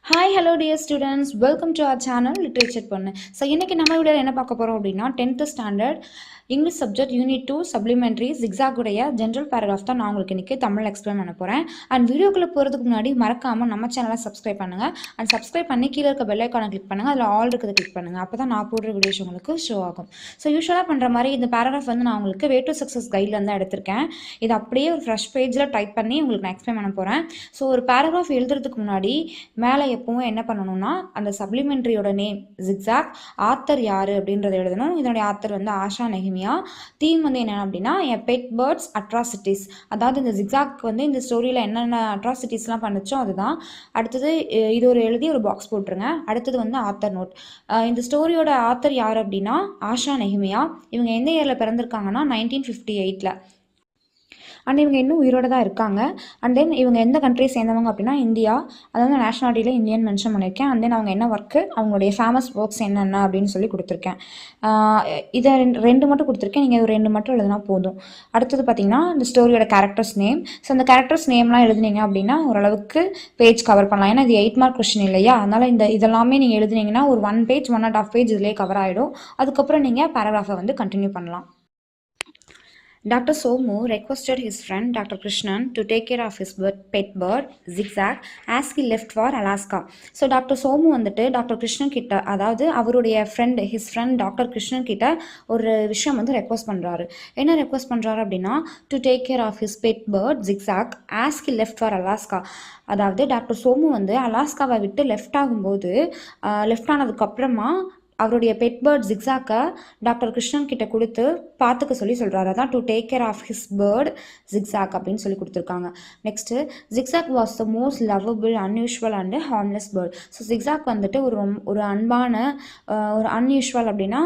Hi, hello dear students. Welcome to our channel Literature Pannu. So, இன்னைக்கு நம்ம வீடியோல என்ன பார்க்க போறோம் அப்படின்னா 10th standard English subject unit 2 supplementary zigzag உடைய ஜெனரல் பேராகிராஃப் தான் நான் உங்களுக்கு இன்னைக்கு தமிழ் எக்ஸ்பிளைன் பண்ண போறேன். அண்ட் வீடியோக்குள்ள போறதுக்கு முன்னாடி மறக்காம நம்ம சேனலை சப்ஸ்கிரைப் பண்ணுங்க. அண்ட் சப்ஸ்கிரைப் பண்ணி கீழே இருக்க பெல் ஐகானை கிளிக் பண்ணுங்க. அதுல ஆல் இருக்கிறத கிளிக் பண்ணுங்க. அப்பதான் நான் போடுற வீடியோஸ் உங்களுக்கு ஷோ ஆகும். ஸோ யூஸ்வலா பண்ற மாதிரி இந்த பேராகிராஃப் வந்து நான் உங்களுக்கு வே டு சக்ஸஸ் கைட்ல இருந்து எடுத்திருக்கேன். இது அப்படியே ஒரு ஃப்ரெஷ் பேஜ்ல டைப் பண்ணி உங்களுக்கு நான் எக்ஸ்பிளைன் பண்ண போறேன். ஸோ ஒரு பேராகிராஃப் எழுதுறதுக்கு முன்னாடி மேலே எப்பவும் என்ன பண்ணணும்னா அந்த சப்ளிமெண்ட்ரியோட நேம் ஜிக்ஸாக், ஆத்தர் யாரு அப்படின்றத எழுதணும். இதனுடைய ஆத்தர் வந்து ஆஷா நெஹிமியா. தீம் வந்து என்ன அப்படின்னா பெட் பேர்ட்ஸ் அட்ராசிட்டிஸ், அதாவது இந்த ஜிக்ஸாக் வந்து இந்த ஸ்டோரியில் என்னென்ன அட்ராசிட்டிஸ்லாம் பண்ணுச்சோ அதுதான். அடுத்தது இது ஒரு எழுதி ஒரு பாக்ஸ் போட்டுருங்க. அடுத்தது வந்து ஆத்தர் நோட். இந்த ஸ்டோரியோட ஆத்தர் யார் அப்படின்னா ஆஷா நெஹிமியா. இவங்க எந்த இயரில் பிறந்திருக்காங்கன்னா 1958. அண்ட் இவங்க இன்னும் உயிரோடு தான் இருக்காங்க. அண்ட் தென் இவங்க எந்த கண்ட்ரியை சேர்ந்தவங்க அப்படின்னா இந்தியா, அதாவது நேஷனாலிட்டியில் இந்தியன் மென்ஷன் பண்ணியிருக்கேன். அண்ட் தென் அவங்க என்ன ஒர்க்கு, அவங்களுடைய ஃபேமஸ் ஒர்க்ஸ் என்னென்ன அப்படின்னு சொல்லி கொடுத்துருக்கேன். இதை ரெண்டு மட்டும் கொடுத்துருக்கேன், நீங்கள் ஒரு ரெண்டு மட்டும் எழுதினா போதும். அடுத்தது பார்த்தீங்கன்னா இந்த ஸ்டோரியோட கேரக்டர்ஸ் நேம். ஸோ அந்த கேரக்டர்ஸ் நேம்லாம் எழுதுனீங்க அப்படின்னா ஓரளவுக்கு பேஜ் கவர் பண்ணலாம். ஏன்னா இது 8 மார்க் கொஸ்டின் இல்லையா, அதனால் இதெல்லாமே நீங்கள் எழுதுனீங்கன்னா ஒரு 1 பேஜ் 1.5 பேஜ் இதிலே கவர் ஆகிடும். அதுக்கப்புறம் நீங்கள் பேராகிராஃபை வந்து கண்டினியூ பண்ணலாம். Dr. Somu requested his friend Dr. Krishnan to take care of his pet bird, Zigzag, as he left for Alaska. So, Dr. Somu வந்துட்டு டாக்டர் கிருஷ்ணன் கிட்ட, அதாவது அவருடைய ஹிஸ் ஃப்ரெண்ட் டாக்டர் கிருஷ்ணன் கிட்ட ஒரு விஷயம் வந்து ரெக்வஸ்ட் பண்ணுறாரு. என்ன ரெக்வஸ்ட் பண்ணுறாரு அப்படின்னா to take care of his pet bird Zigzag as he left for Alaska. அதாவது டாக்டர் சோமு வந்து அலாஸ்காவை விட்டு லெஃப்ட் ஆனதுக்கப்புறமா அவருடைய பெட் பேர்ட் ஜிக்ஸாக்கை டாக்டர் கிருஷ்ணன் கிட்ட கொடுத்து பார்த்துக்க சொல்கிறாரு. அதான் to take care of his bird Zigzag அப்படின்னு சொல்லி கொடுத்துருக்காங்க. Next Zigzag was the most lovable unusual and harmless bird. So Zigzag வந்துட்டு ஒரு அன்பான ஒரு அன்யூஷுவல் அப்படின்னா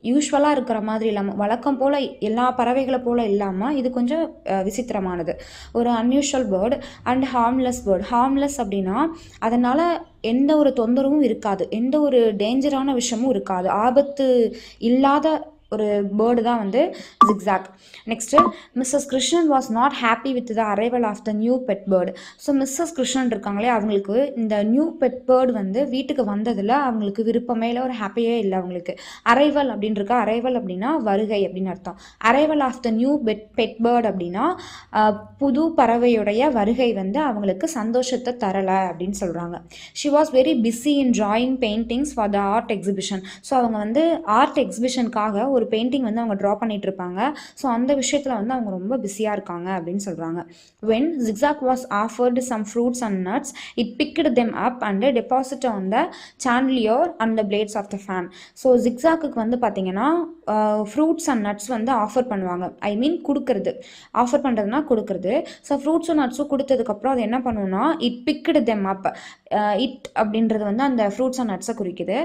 யூஸ்வலாக இருக்கிற மாதிரி இல்லாமல், வழக்கம் போல் எல்லா பறவைகளை போல் இல்லாமல் இது கொஞ்சம் விசித்திரமானது. ஒரு unusual bird and harmless bird. Harmless அப்படின்னா அதனால் எந்த ஒரு தொந்தரவும் இருக்காது, எந்த ஒரு டேஞ்சரான விஷயமும் இருக்காது, ஆபத்து இல்லாத ஒரு பேர்டு தான் வந்து Zigzag. Next Mrs Krishnan was not happy with the arrival of the new pet bird. So Mrs Krishnan இருக்காங்களே, அவங்களுக்கு இந்த நியூ பெட் பேர்டு வந்து வீட்டுக்கு வந்ததில் அவங்களுக்கு விருப்பமே இல்லை, ஒரு ஹாப்பியே இல்லை அவங்களுக்கு. அரைவல் அப்படின்னு இருக்கா, அரைவல் அப்படின்னா வருகை அப்படின்னு அர்த்தம். Arrival of the new pet bird அப்படின்னா புது பறவையுடைய வருகை வந்து அவங்களுக்கு சந்தோஷத்தை தரலை அப்படின்னு சொல்கிறாங்க. She was very busy in drawing paintings for the art exhibition. So அவங்க வந்து ஆர்ட் எக்ஸிபிஷனுக்காக ஒரு பெயிண்டிங் வந்து அவங்க ட்ரா பண்ணிட்டு இருப்பாங்க. ஸோ அந்த விஷயத்தில் வந்து அவங்க ரொம்ப பிஸியாக இருக்காங்க அப்படின்னு சொல்கிறாங்க. When Zigzag was offered some fruits and nuts it picked them up and deposit on the chandelier and the blades of the fan. So ஜிக்ஸாக்கு வந்து பார்த்தீங்கன்னா ஃப்ரூட்ஸ் அண்ட் நட்ஸ் வந்து ஆஃபர் பண்ணுவாங்க. ஐ மீன் கொடுக்கறது, ஆஃபர் பண்ணுறதுனா கொடுக்கறது. ஸோ ஃப்ரூட்ஸும் நட்ஸும் கொடுத்ததுக்கப்புறம் அது என்ன பண்ணுவோம்னா it picked them up. It அப்படின்றது வந்து அந்த ஃப்ரூட்ஸ் அண்ட் நட்ஸை குறிக்குது.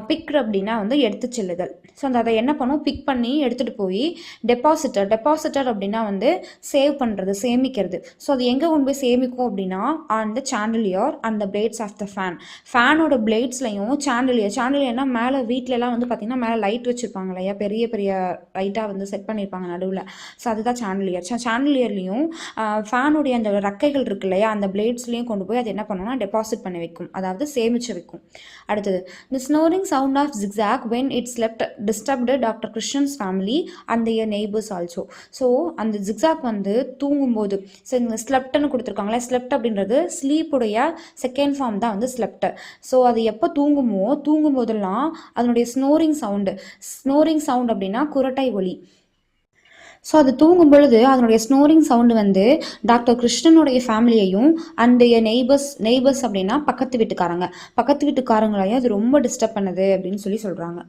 பிக்டு அப்படின்னா வந்து எடுத்து செல்லுதல். ஸோ அதை என்ன பண்ணும், பிக் பண்ணி எடுத்துகிட்டு போய் டெபாசிட்டர் அப்படின்னா வந்து சேவ் பண்ணுறது, சேமிக்கிறது. ஸோ அது எங்கே கொண்டு போய் சேமிக்கும் அப்படின்னா on the chandelier and the blades of the fan. ஃபேனோட பிளேட்ஸ்லையும் சாண்டலியர்னா மேலே வீட்டிலலாம் வந்து பார்த்திங்கன்னா மேலே லைட் வச்சுருப்பாங்க இல்லையா, பெரிய பெரிய லைட்டாக வந்து செட் பண்ணியிருப்பாங்க நடுவில். ஸோ அதுதான் சாண்டலியர். சாண்டலியர்லேயும் ஃபேனுடைய அந்த ரெக்கைகள் இருக்கு இல்லையா, அந்த பிளேட்ஸ்லையும் கொண்டு போய் அது என்ன பண்ணுவோம்னா டெபாசிட் பண்ணி வைக்கும், அதாவது சேமிச்சு வைக்கும். அடுத்தது the snoring sound of Zigzag when it slept disturbed doctor Krishnan's family and their neighbours also. So அந்த ஜிக்ஸாக் வந்து தூங்கும்போது, ஸோ இந்த ஸ்லெப்ட்னு கொடுத்துருக்காங்களே, ஸ்லெப்ட் அப்படின்றது ஸ்லீப்புடைய செகண்ட் ஃபார்ம் தான் வந்து ஸ்லெப்ட். ஸோ அது எப்போ தூங்கும்போதெல்லாம் அதனுடைய ஸ்னோரிங் சவுண்ட் அப்படின்னா குரட்டை ஒலி. ஸோ அது தூங்கும் பொழுது அதனுடைய ஸ்னோரிங் சவுண்டு வந்து டாக்டர் கிருஷ்ணனுடைய ஃபேமிலியையும் அண்ட் நெய்பர்ஸ் அப்படின்னா பக்கத்து வீட்டுக்காரங்களையும் அது ரொம்ப டிஸ்டர்ப் பண்ணுது அப்படின்னு சொல்கிறாங்க.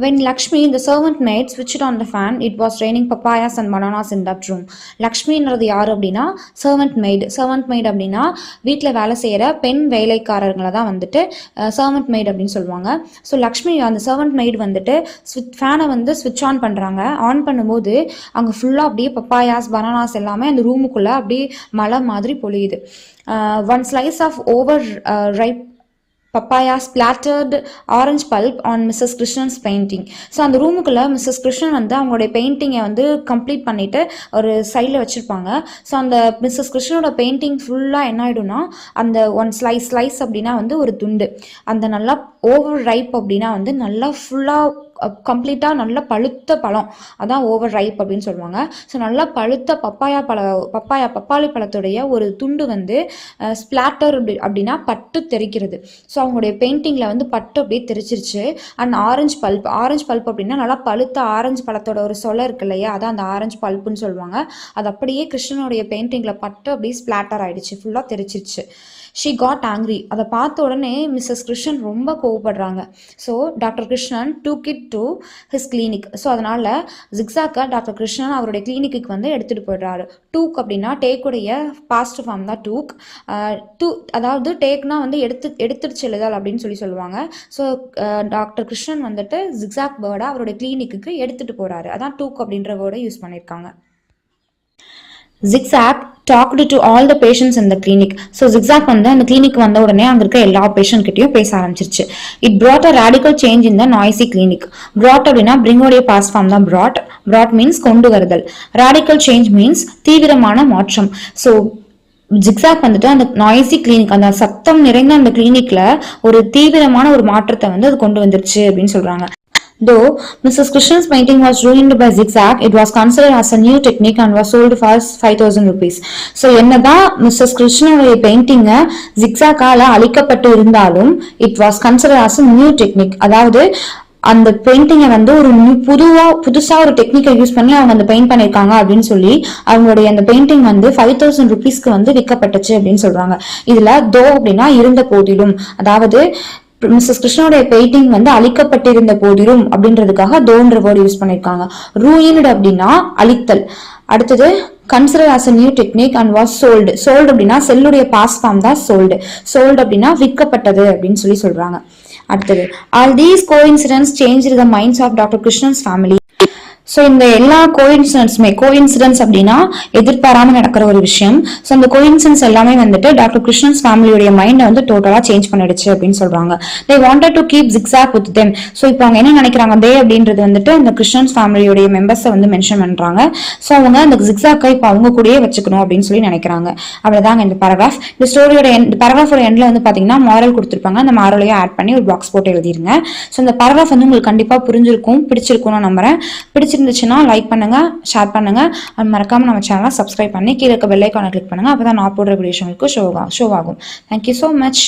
When Lakshmi, the servant maid, switched on the fan, it was raining papayas and bananas in that room. லக்ஷ்மின்றது யார் அப்படின்னா சர்வன்ட் மெய்டு அப்படின்னா வீட்டில் வேலை செய்கிற பெண் வேலைக்காரர்களை தான் வந்துட்டு சர்வன்ட் மெய்டு அப்படின்னு சொல்லுவாங்க. ஸோ லக்ஷ்மி அந்த சர்வன்ட் மெய்டு வந்துட்டு ஃபேனை வந்து ஸ்விட்ச் ஆன் பண்ணுறாங்க. ஆன் பண்ணும்போது அங்கே ஃபுல்லாக அப்படியே பப்பாயாஸ் பனானாஸ் எல்லாமே அந்த ரூமுக்குள்ளே அப்படியே மழை மாதிரி பொழியுது. One slice of over ripe papaya splattered orange pulp on Mrs. Krishnan's painting. So அந்த ரூமுக்குள்ளே மிஸ்ஸஸ் கிருஷ்ணன் வந்து அவங்களுடைய பெயிண்டிங்கை வந்து கம்ப்ளீட் பண்ணிவிட்டு ஒரு சைடில் வச்சுருப்பாங்க. ஸோ அந்த மிஸ்ஸஸ் கிருஷ்ணனோட பெயிண்டிங் ஃபுல்லாக என்ன ஆகிடும்னா அந்த ஒன் ஸ்லைஸ் அப்படின்னா வந்து ஒரு துண்டு, அந்த நல்லா ஓவர் ரைப் அப்படின்னா வந்து நல்லா ஃபுல்லாக கம்ப்ளீட்டாக நல்லா பழுத்த பழம், அதான் ஓவர் ரைப் அப்படின்னு சொல்லுவாங்க. ஸோ நல்லா பழுத்த பப்பாளி பழத்துடைய ஒரு துண்டு வந்து ஸ்பிளாட்டர் அப்படின்னா பட்டு தெரிக்கிறது. ஸோ அவங்களுடைய பெயிண்டிங்கில் வந்து பட்டு அப்படியே தெரிச்சிருச்சு. அண்ட் ஆரஞ்சு பல்ப் அப்படின்னா நல்லா பழுத்த ஆரஞ்சு பழத்தோட ஒரு சொலை இருக்கு இல்லையா, அதான் அந்த ஆரஞ்சு பல்ப்புன்னு சொல்லுவாங்க. அது அப்படியே கிருஷ்ணனுடைய பெயிண்டிங்கில் பட்டு அப்படியே ஸ்பிளாட்டர் ஆகிடுச்சு, ஃபுல்லாக தெரிச்சிருச்சு. She got angry. அதை பார்த்த உடனே மிஸ்ஸஸ் கிருஷ்ணன் ரொம்ப கோவப்படுறாங்க. So doctor Krishnan took it to his clinic. So அதனால் ஜிக்ஸாக்கை டாக்டர் கிருஷ்ணன் அவருடைய கிளினிக்கு வந்து எடுத்துகிட்டு போயிடுறாரு. டூக் அப்படின்னா டேக்குடைய பாஸ்ட் ஃபார்ம் தான் டூக். அதாவது டேக்னா வந்து எடுத்துடுச்சு எழுதல் அப்படின்னு சொல்லுவாங்க. ஸோ டாக்டர் கிருஷ்ணன் வந்துட்டு ஜிக்ஸாக் பேர்டை அவருடைய கிளினிக்கு எடுத்துகிட்டு போகிறாரு, அதான் டூக் அப்படின்ற வேர்டை யூஸ் பண்ணியிருக்காங்க. Zigzag talked to all the patients in the clinic. So Zigzag வந்து அந்த கிளினிக் வந்த உடனே அங்க இருக்க எல்லா பேஷண்ட் கிட்டயும் பேச ஆரம்பிச்சிருச்சு. It brought a radical change in the noisy clinic. Brought அப்படின்னா bring உடைய past form தான் brought means கொண்டு வருதல். Radical change means தீவிரமான மாற்றம். So ஜிக்ஸாக் வந்துட்டு அந்த நாய்ஸி கிளினிக், அந்த சத்தம் நிறைந்த அந்த கிளினிக்ல ஒரு தீவிரமான ஒரு மாற்றத்தை வந்து அது கொண்டு வந்துருச்சு அப்படின்னு சொல்றாங்க. Though Mrs. Krishnan's painting was ruined by zigzag, it was considered as a new technique and was sold for 5,000 rupees. So என்னதான் மிஸ்ஸஸ் கிருஷ்ணனுடைய பெயிண்டிங்கை ஜிக்ஸாக்கால அழிக்கப்பட்டு இருந்தாலும் it was considered as a new technique. அதாவது அந்த பெயிண்டிங்கை வந்து ஒரு புதுசா ஒரு டெக்னிக்கை யூஸ் பண்ணி அவங்க அந்த பெயிண்ட் பண்ணியிருக்காங்க அப்படின்னு சொல்லி அவங்களுடைய அந்த பெயிண்டிங் வந்து 5,000 rupeesக்கு வந்து விற்கப்பட்டுச்சு அப்படின்னு சொல்றாங்க. இதுல தோ அப்படின்னா இருந்த போதிலும், அதாவது மிஸ்ஸஸ் கிருஷ்ணனுடைய பெயிண்டிங் வந்து அழிக்கப்பட்டிருந்த போதிலும் அப்படின்றதுக்காக தோன்ற வேர்டு யூஸ் பண்ணியிருக்காங்க. ரூயின்டு அப்படின்னா அழித்தல். அடுத்தது consider as a new technique and was sold. Sold அப்படின்னா செல்லுடைய பாஸ் ஃபார்ம் தான் சோல்டு அப்படின்னா விற்கப்பட்டது அப்படின்னு சொல்றாங்க. அடுத்தது all these coincidences change the minds of doctor Krishnan's family. So இந்த எல்லா கோஇன்சிடென்ஸ் அப்படின்னா எதிர்பாராம நடக்கிற ஒரு விஷயம். ஸோ அந்த கோஇன்சிடென்ஸ் எல்லாமே வந்துட்டு டாக்டர் கிருஷ்ணன்ஸ் ஃபேமிலியோடைய மைண்டை வந்து டோட்டலா சேஞ்ச் பண்ணிடுச்சு அப்படின்னு சொல்றாங்க. They wanted to keep zigzag with them. So இப்போ அவங்க என்ன நினைக்கிறாங்க, தே அப்படின்றது வந்துட்டு அந்த கிருஷ்ணன்ஸ் ஃபேமிலியோடைய மெம்பர்ஸை வந்து மென்ஷன் பண்றாங்க. ஸோ அவங்க அந்த ஜிக்ஸாக்கை இப்போ அவங்க கூடயே வச்சுக்கணும் அப்படின்னு சொல்லி நினைக்கிறாங்க. அவ்வளவுதாங்க இந்த பேராகிராஃப். இந்த ஸ்டோரியோட பேராகிராஃபோட எண்ட்ல வந்து பாத்தீங்கன்னா மாரல் கொடுத்துருப்பாங்க. அந்த மாரலையும் ஆட் பண்ணி ஒரு பாக்ஸ் போட்டு எழுதிருங்க. ஸோ இந்த பேராகிராஃப் வந்து உங்களுக்கு கண்டிப்பா பிடிச்சிருக்கும் நான் நம்புறேன். பிடிச்சிருந்துச்சுன்னா லைக் பண்ணுங்க, ஷேர் பண்ணுங்க, மறக்காம நம்ம சேனலை சப்ஸ்கிரைப் பண்ணி கீழே இருக்க பெல் ஐகானை கிளிக் பண்ணுங்க. அப்பதான் நான் போடுற வீடியோஸ் உங்களுக்கு ஷோ ஆகும். Thank you so much.